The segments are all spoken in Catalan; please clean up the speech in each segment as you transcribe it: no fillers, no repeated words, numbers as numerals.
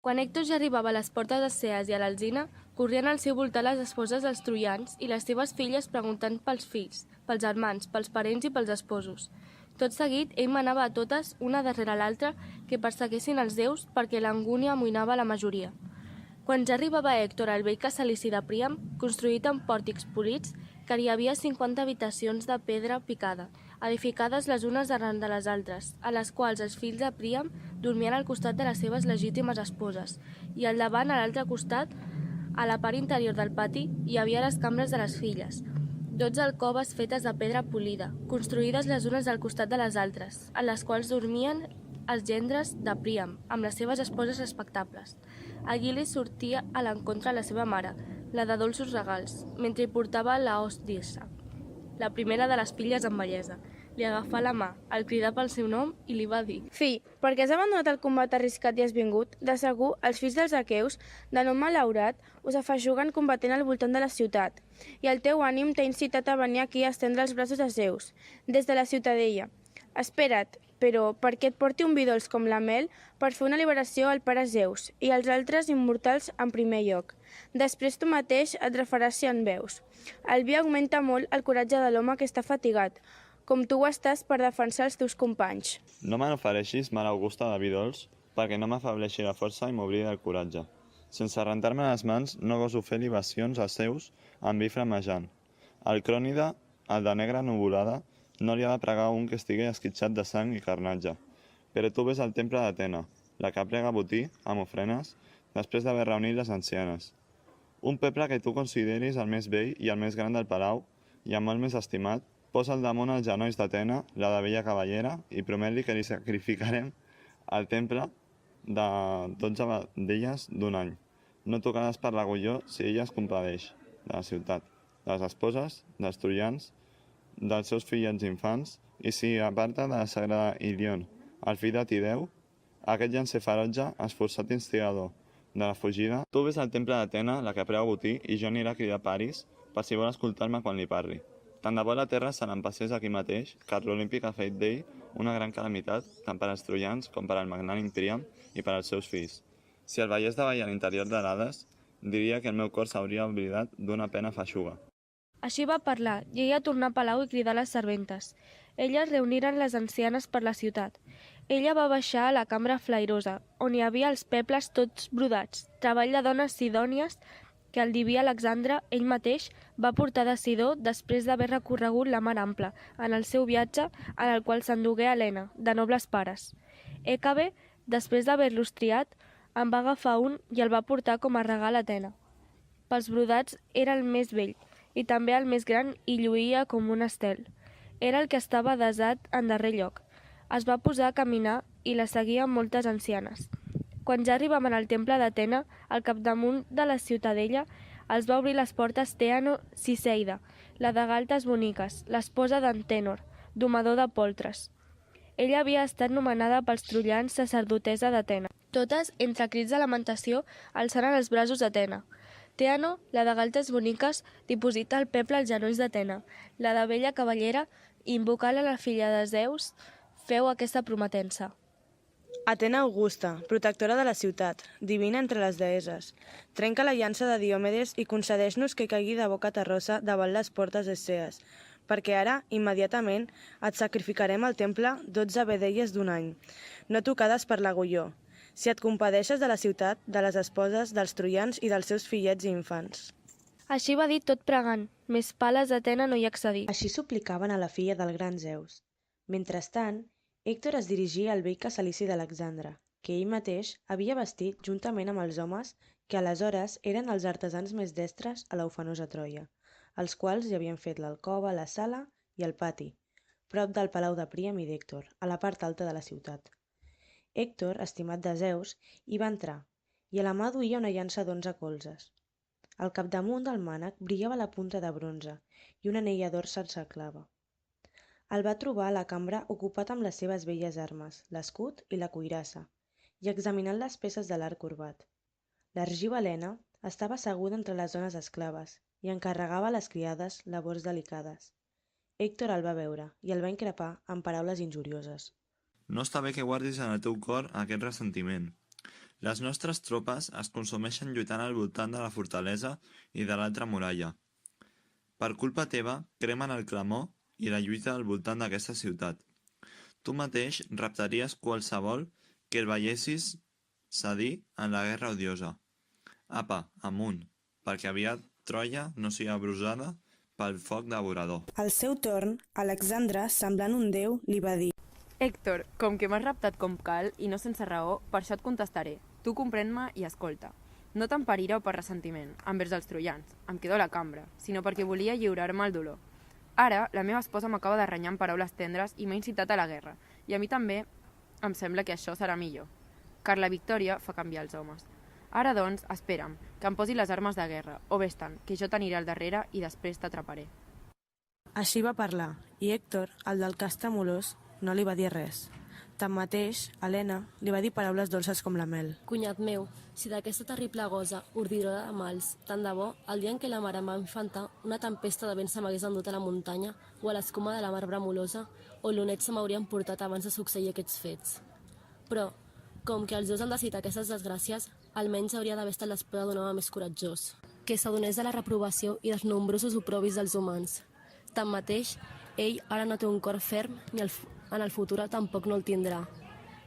Quan Hèctor ja arribava a les portes d'Esceas i a l'Alzina, corrien al seu voltant les esposes dels troians i les seves filles preguntant pels fills, pels germans, pels parents i pels esposos. Tot seguit, ell manava a totes, una darrere l'altra, que perseguessin els déus perquè l'angúnia amoïnava la majoria. Quan ja arribava Hèctor al vell casalici de Príam, construït amb pòrtics polits, que hi havia 50 habitacions de pedra picada, edificades les unes arran de les altres, a les quals els fills de Príam dormien al costat de les seves legítimes esposes, i al davant, a l'altre costat, a la part interior del pati, hi havia les cambres de les filles, 12 alcoves fetes de pedra polida, construïdes les unes al costat de les altres, en les quals dormien els gendres de Príam, amb les seves esposes respectables. Allí li sortia a l'encontre la seva mare, la de dolços regals, mentre hi portava la hostissa, la primera de les filles amb bellesa. Li agafà la mà, el cridà pel seu nom i li va dir: Fill, perquè has abandonat el combat arriscat i has vingut, de segur, els fills dels aqueus, de nom malaurat, us afeixuguen combatent al voltant de la ciutat, i el teu ànim t'ha incitat a venir aquí a estendre els braços a Zeus, des de la ciutadella. Espera't, però, perquè et porti un vi dolç com la mel per fer una liberació al pare Zeus i als altres immortals en primer lloc. Després tu mateix et refaràs si en veus. El vi augmenta molt el coratge de l'home que està fatigat, com tu ho estàs per defensar els teus companys. No me n'ofereixis, mare augusta de vi dolç, perquè no m'afableixi la força i m'oblidi del coratge. Sense rentar-me les mans, no goso fer libacions als seus amb vi flamejant. El crònida, el de negra nuvolada, no li ha de pregar un que estigui esquitxat de sang i carnatge. Però tu ves al temple d'Atena, la que plega botí, amb ofrenes, després d'haver reunit les ancianes. Un peple que tu consideris el més vell i el més gran del palau, i el molt més estimat, posa al damunt els genolls d'Atena, la de bella cavallera, i promet-li que li sacrificarem al temple de 12 d'elles d'un any. No tocaràs per l'agulló si ella es compadeix de la ciutat, de les esposes, dels troians, dels seus fillets infants, i si aparta de la sagrada Ilion, el fill de Tideu, aquest llancer ferotge, esforçat instigador de la fugida. Tu ves al temple d'Atena, la que prega botí, i jo aniré a cridar Paris per si vol escoltar-me quan li parli. Tant de bo la terra se l'empassés aquí mateix, car l'Olímpic ha fet d'ell una gran calamitat, tant per als troians com per al magnànim Príam i per als seus fills. Si el veiés davall a l'interior de l'Hades, diria que el meu cor s'hauria oblidat d'una pena feixuga. Així va parlar, i ella tornà a palau i cridà les serventes. Elles reuniren les ancianes per la ciutat. Ella va baixar a la cambra flairosa, on hi havia els peples tots brodats, treball de dones sidònies que el diví Alexandre, ell mateix, va portar de Sidó després d'haver recorregut la mar ampla en el seu viatge en el qual s'endugué Helena, de nobles pares. Hècabe, després d'haver-los triat, en va agafar un i el va portar com a regal a Atena. Pels brodats era el més vell, i també el més gran i lluïa com un estel. Era el que estava desat en darrer lloc. Es va posar a caminar i la seguien moltes ancianes. Quan ja arribaven al temple d'Atena, al capdamunt de la ciutadella, els va obrir les portes Teano Ciseida, la de galtes boniques, l'esposa d'Antènor, domador de poltres. Ella havia estat nomenada pels troians sacerdotessa d'Atena. Totes, entre crits de lamentació, alçaren els braços d'Atena. Teano, la de galtes boniques, diposita el peple als genolls d'Atena. La de bella cavallera, invocant a la filla de Zeus, feu aquesta prometença. Atena Augusta, protectora de la ciutat, divina entre les deeses, trenca l'aliança de Diomedes i concedeix-nos que caigui de boca terrosa davant les portes d'Esceas, perquè ara, immediatament, et sacrificarem al temple 12 vedelles d'un any, no tocades per l'agulló, si et compadeixes de la ciutat, de les esposes, dels troians i dels seus fillets i infants. Així va dir tot pregant, més pales d'Atena no hi accedí. Així suplicaven a la filla del gran Zeus. Mentrestant, Hèctor es dirigia al vell casalici d'Alexandre, que ell mateix havia vestit juntament amb els homes que aleshores eren els artesans més destres a la ufanosa Troia, els quals hi havien fet l'alcova, la sala i el pati, prop del palau de Príam i d'Hèctor, a la part alta de la ciutat. Hèctor, estimat de Zeus, hi va entrar, i a la mà duia una llança d'11 colzes. Al capdamunt del mànec brillava la punta de bronze i una anella d'or sense clava. El va trobar a la cambra ocupat amb les seves velles armes, l'escut i la cuirassa, i examinant les peces de l'arc corbat. L'argiva Helena estava asseguda entre les dones esclaves i encarregava a les criades labors delicades. Hèctor el va veure i el va increpar amb paraules injurioses. No està bé que guardis en el teu cor aquest ressentiment. Les nostres tropes es consumeixen lluitant al voltant de la fortalesa i de l'altra muralla. Per culpa teva, cremen el clamor i la lluita al voltant d'aquesta ciutat. Tu mateix raptaries qualsevol que el veiessis cedir en la guerra odiosa. Apa, amunt, perquè aviat Troia no sigui abrusada pel foc devorador. Al seu torn, Alexandre, semblant un déu, li va dir: Héctor, com que m'has raptat com cal i no sense raó, per això et contestaré. Tu comprèn-me i escolta. No tant per ira o per ressentiment, envers els troians, em quedo a la cambra, sinó perquè volia lliurar-me al dolor. Ara, la meva esposa m'acaba de renyar amb paraules tendres i m'ha incitat a la guerra, i a mi també em sembla que això serà millor, car la victòria fa canviar els homes. Ara, doncs, espera'm, que em posi les armes de guerra, o vés-te'n, que jo t'aniré al darrere i després t'atraparé. Així va parlar, i Héctor, el del cas tremolós, no li va dir res. Tanmateix, Helena li va dir paraules dolces com la mel. Cunyat meu, si d'aquesta terrible gosa, ordidora de mals, tant de bo, el dia en què la mare em va infantar, una tempesta de vent se m'hagués endut a la muntanya o a l'escuma de la mar bremolosa, o l'onet se m'haurien portat abans de succeir aquests fets. Però, com que els déus han decidit aquestes desgràcies, almenys hauria d'haver estat l'esposa d'un home més coratjós, que s'adonés de la reprovació i dels nombrosos oprobis dels humans. Tanmateix, ell ara no té un cor ferm ni en el futur tampoc no el tindrà.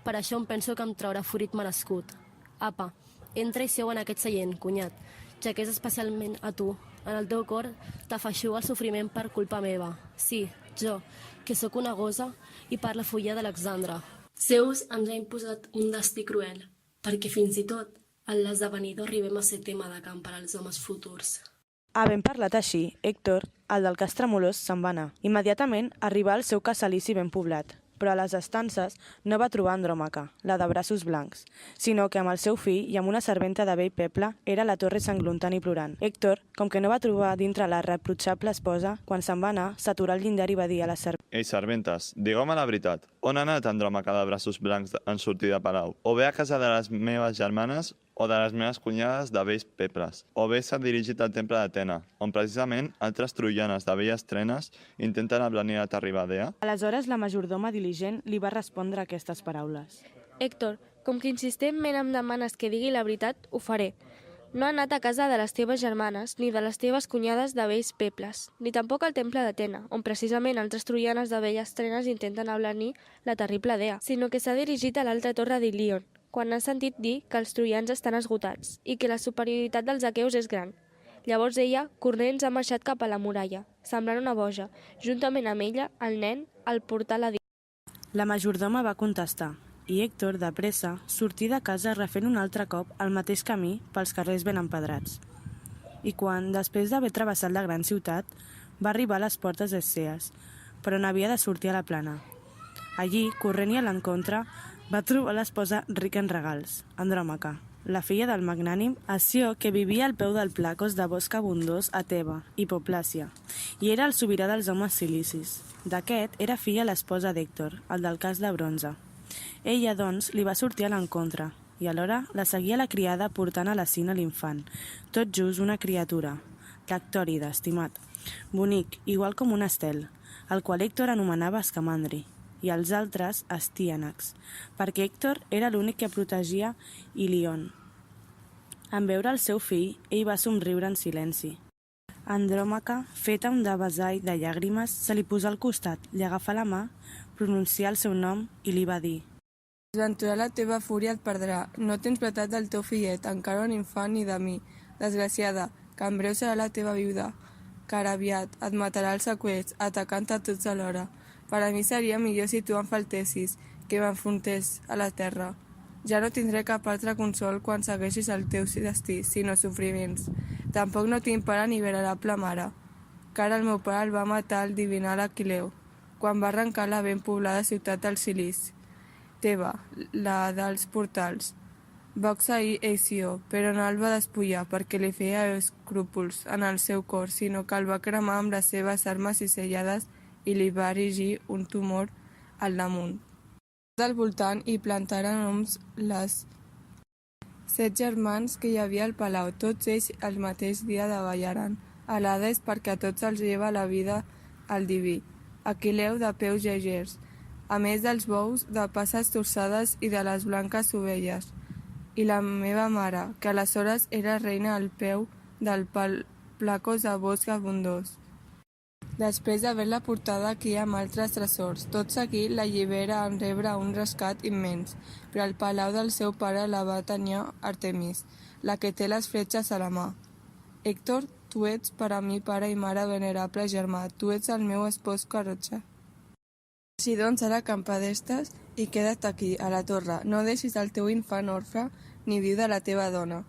Per això em penso que em traurà fruit merescut. Apa, entra i seu en aquest seient, cunyat, ja que és especialment a tu. En el teu cor t'afeixuga el sofriment per culpa meva. Sí, jo, que sóc una gosa i per la fulla d'Alexandre. Zeus ens ha imposat un destí cruel, perquè fins i tot en l'esdevenidor arribem a ser tema de camp per als homes futurs. Havent parlat així, Héctor, el del cas tremolós, se'n va anar. Immediatament arribà al seu casalici ben poblat, però a les estances no va trobar Andròmaca, la de braços blancs, sinó que amb el seu fill i amb una serventa de vell peble era a la torre sanglontant i plorant. Héctor, com que no va trobar dintre la reprotxable esposa, quan se'n va anar, s'aturà al llindar i va dir a la serventa: Ei, serventes, digueu-me la veritat. On ha anat Andròmaca de braços blancs en sortir de palau? O bé a casa de les meves germanes o de les meves cunyades de vells peples, o bé s'ha dirigit al temple d'Atena, on precisament altres troianes de velles trenes intenten ablanir a Terribadea. Aleshores la majordoma diligent li va respondre aquestes paraules: Héctor, com que insistentment em demanes que digui la veritat, ho faré. No ha anat a casa de les teves germanes, ni de les teves cunyades de vells peples, ni tampoc al temple d'Atena, on precisament altres troianes de velles trenes intenten ablanir la terrible dea, sinó que s'ha dirigit a l'alta torre d'Ilion, quan han sentit dir que els troians estan esgotats i que la superioritat dels aqueus és gran. Llavors ella, corrents, ha marxat cap a la muralla, semblant una boja, juntament amb ella, el nen, al portal a dir. La majordoma va contestar, i Héctor, de pressa, sortí de casa refent un altre cop el mateix camí pels carrers ben empedrats. I quan, després d'haver travessat la gran ciutat, va arribar a les portes d'Essees, però n'havia de sortir a la plana. Allí, corrent i a l'encontre, va trobar l'esposa rica en regals, Andròmaca, la filla del magnànim Asió, que vivia al peu del Placos de bosc abundós a Teba i Poplàcia, i era el sobirà dels homes cilicis. D'aquest era filla l'esposa d'Héctor, el del cas de bronze. Ella, doncs, li va sortir a l'encontre, i alhora la seguia la criada portant a la cina l'infant, tot just una criatura, l'Actòrida, estimat, bonic, igual com un estel, el qual Héctor anomenava Escamandri, i els altres Estíanax, perquè Héctor era l'únic que protegia Ilion. En veure el seu fill, ell va somriure en silenci. Andròmaca, feta un devessall de llàgrimes, se li posà al costat, li agafà la mà, pronuncià el seu nom i li va dir: Desventurar la teva fúria et perdrà. No tens pietat del teu fillet, encara un infant, ni de mi. Desgraciada, que en breu serà la teva viuda, car aviat et matarà el seqüest, atacant a tots alhora. Per a mi seria millor si tu em faltessis, que m'enfrontés a la terra. Ja no tindré cap altre consol quan segueixis el teu destí, sinó sofriments. Tampoc no tinc pare ni venerable mare, car el meu pare el va matar el divinal Aquileu, quan va arrencar la ben poblada ciutat del Cilici. Teba, la dels portals. Va exceir Eició, però no el va despullar perquè li feia escrúpols en el seu cor, sinó que el va cremar amb les seves armes cisellades i li va erigir un tumor al damunt. Al voltant hi plantaren homes les 7 germans que hi havia al palau, tots ells el mateix dia davallaren. A l'Hades perquè a tots els lleva la vida al diví. Aquileu de peus llegers, a més dels bous de passes torçades i de les blanques ovelles. i la meva mare, que aleshores era reina al peu del placós de bosc abundós. Després d'haver-la portada aquí amb altres tresors, tot seguit l'allibera en rebre un rescat immens, però al palau del seu pare la va tenir Artemis, la que té les fletxes a la mà. Héctor, tu ets per a mi pare i mare venerable germà, tu ets el meu espòs carotxa. Així doncs, ara campadestes i queda't aquí, a la torre. No deixis el teu infant orfe ni viuda la teva dona.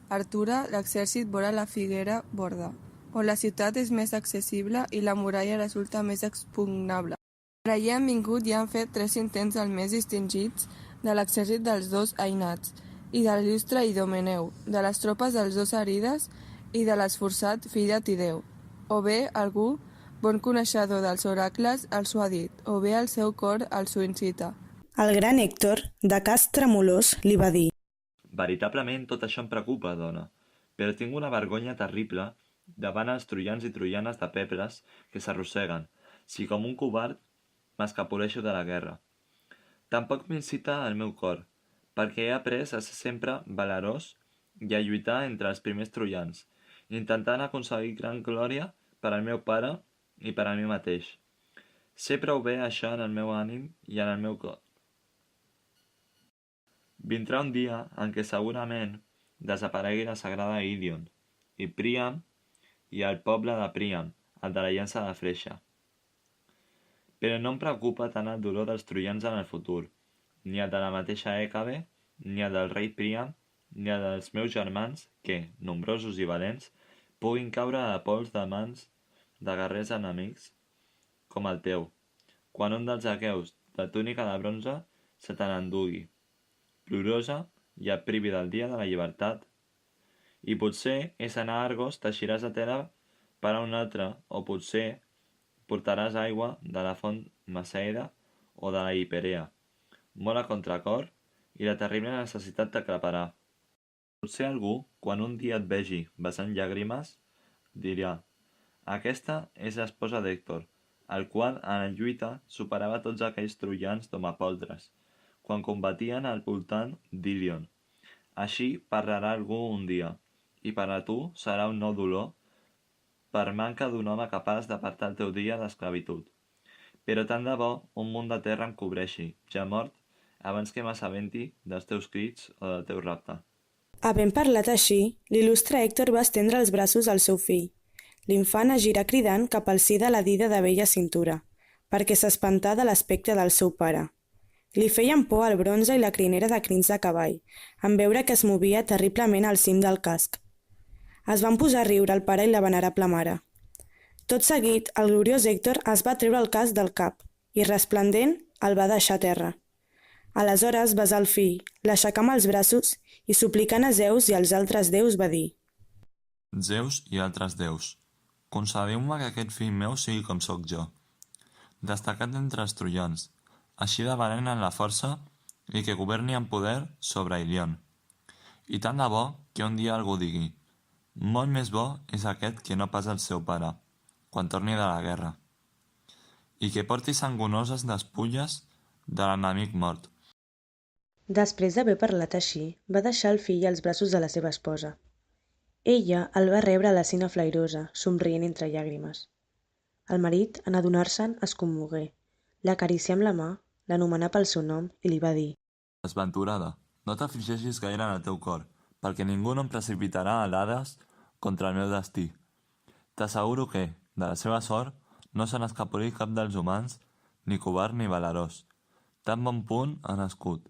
Artura, l'exèrcit vora la figuera borda, on la ciutat és més accessible i la muralla resulta més expugnable. Per allà han vingut i han fet 3 intents els més distingits de l'exèrcit dels 2 Ainats i de l'il·lustre Idomeneu, de les tropes dels 2 Arides i de l'esforçat fill de Tideu. O bé algú, bon coneixedor dels oracles, els ho ha dit, o bé el seu cor els ho incita. El gran Héctor, de cas tremolós, li va dir: Veritablement tot això em preocupa, dona, però tinc una vergonya terrible davant els troians i troianes de pepres que s'arrosseguen, si com un covard m'escapoleixo de la guerra. Tampoc m'incita el meu cor, perquè he après a ser sempre valerós i a lluitar entre els primers troians, intentant aconseguir gran glòria per al meu pare i per a mi mateix. Sé prou bé això en el meu ànim i en el meu cor. Vindrà un dia en què segurament desaparegui la sagrada Ídion i Príam i el poble de Príam, el de la llança de freixa. Però no em preocupa tant el dolor dels troians en el futur, ni el de la mateixa Hècabe, ni el del rei Príam, ni el dels meus germans que, nombrosos i valents, puguin caure a pols de mans de guerrers enemics com el teu, quan un dels aqueus de túnica de bronze se te n'endugui, plorosa i et privi del dia de la llibertat. I potser és anar a Argos teixiràs a tela per a un altre, o potser portaràs aigua de la font Maceida o de la Hiperea, molt a contracor i la terrible necessitat t'aclaparà. Potser algú, quan un dia et vegi vessant llàgrimes, dirà: aquesta és l'esposa d'Hèctor, el qual en la lluita superava tots aquells troians domapoltres, quan combatien al voltant d'Ílion. Així parlarà algú un dia, i per a tu serà un nou dolor per manca d'un home capaç d'apartar el teu dia d'esclavitud. Però tant de bo un munt de terra em cobreixi, ja mort, abans que m'assabenti dels teus crits o del teu rapte. Havent parlat així, l'il·lustre Héctor va estendre els braços al seu fill. L'infant es girà cridant cap al si de la dida de bella cintura, perquè s'espantà de l'aspecte del seu pare. Li feien por el bronze i la crinera de crins de cavall, en veure que es movia terriblement al cim del casc. Es van posar a riure el pare i la venerable mare. Tot seguit, el gloriós Héctor es va treure el casc del cap i, resplendent, el va deixar a terra. Aleshores besà el fill, l'aixecà amb els braços i, suplicant a Zeus i als altres déus, va dir: Zeus i altres déus, concediu-me que aquest fill meu sigui com sóc jo, destacat entre els troians, així de valent en la força i que governi en poder sobre Ilion. I tant de bo que un dia algú digui: molt més bo és aquest que no pas el seu pare, quan torni de la guerra, i que porti sangonoses despulles de l'enemic mort. Després d'haver parlat així, va deixar el fill als braços de la seva esposa. Ella el va rebre a la sina flairosa, somrient entre llàgrimes. El marit, en adonar-se'n, es commogué, l'acaricià amb la mà, l'anomenà pel seu nom i li va dir: Desventurada, no t'afligeixis gaire en el teu cor, perquè ningú no em precipitarà a l'Hades contra el meu destí. T'asseguro que, de la seva sort, no se n'escapolí cap dels humans, ni covard ni valerós. Tan bon punt ha nascut.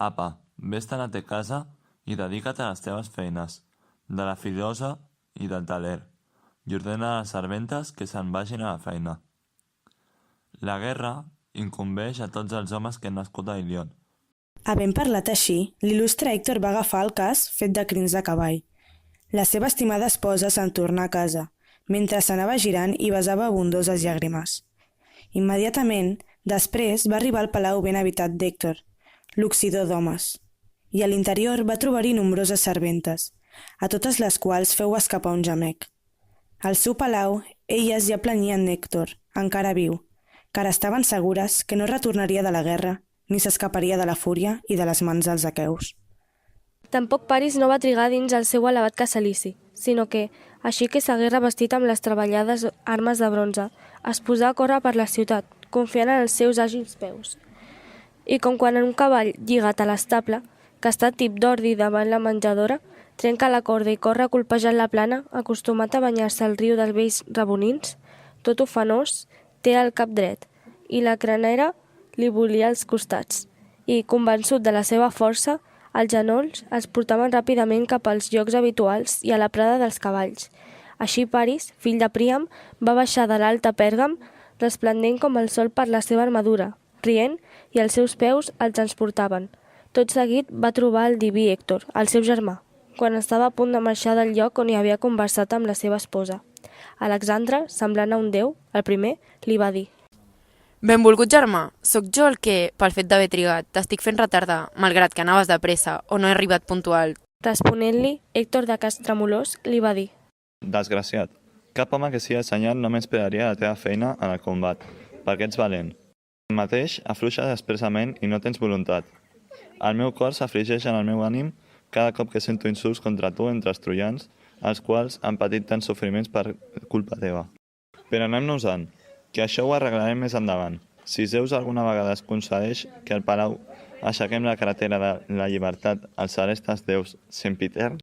Apa, vés-te'n a te casa i dedica't a les teves feines, de la filosa i del taler, i ordena a les serventes que se'n vagin a la feina. La guerra incumbeix a tots els homes que han nascut a Ilion. Havent parlat així, l'il·lustre Héctor va agafar el cas fet de crins de cavall. La seva estimada esposa se'n tornà a casa, mentre s'anava girant i besava abundoses llàgrimes. Immediatament, després va arribar al palau ben habitat d'Héctor, l'oxidor d'homes, i a l'interior va trobar-hi nombroses serventes, a totes les quals feu escapar un gemec. Al seu palau, elles ja planyien Héctor, encara viu, car estaven segures que no retornaria de la guerra ni s'escaparia de la fúria i de les mans dels aqueus. Tampoc Paris no va trigar dins el seu elevat casalici, sinó que, així que s'hagué revestit amb les treballades armes de bronze, es posà a córrer per la ciutat, confiant en els seus àgils peus. I com quan un cavall lligat a l'estable, que està tip d'ordi davant la menjadora, trenca la corda i corre colpejant la plana, acostumat a banyar-se al riu dels vells rebonins, tot ufanós, té el cap dret, i la cranera li volia als costats, i, convençut de la seva força, els genolls els portaven ràpidament cap als llocs habituals i a la prada dels cavalls. Així Paris, fill de Príam, va baixar de l'alta Pèrgam, resplendent com el sol per la seva armadura, rient, i els seus peus el transportaven. Tot seguit va trobar el diví Hèctor, el seu germà, quan estava a punt de marxar del lloc on hi havia conversat amb la seva esposa. Alexandre, semblant a un déu, el primer, li va dir: Benvolgut germà, sóc jo el que, pel fet d'haver trigat, t'estic fent retardar, malgrat que anaves de pressa o no he arribat puntual. Responent-li, Hèctor de Cas Tremolós li va dir: Desgraciat, cap home que sigui assenyat no m'esperaria la teva feina en el combat, perquè ets valent. Tu mateix afluixes expressament i no tens voluntat. El meu cor s'afligeix en el meu ànim cada cop que sento insults contra tu entre els troians, els quals han patit tants sofriments per culpa teva. Però anem-nos-en, que això ho arreglarem més endavant. Si Zeus alguna vegada es concedeix que al palau aixequem la cratera de la llibertat als celestes déus sempitern,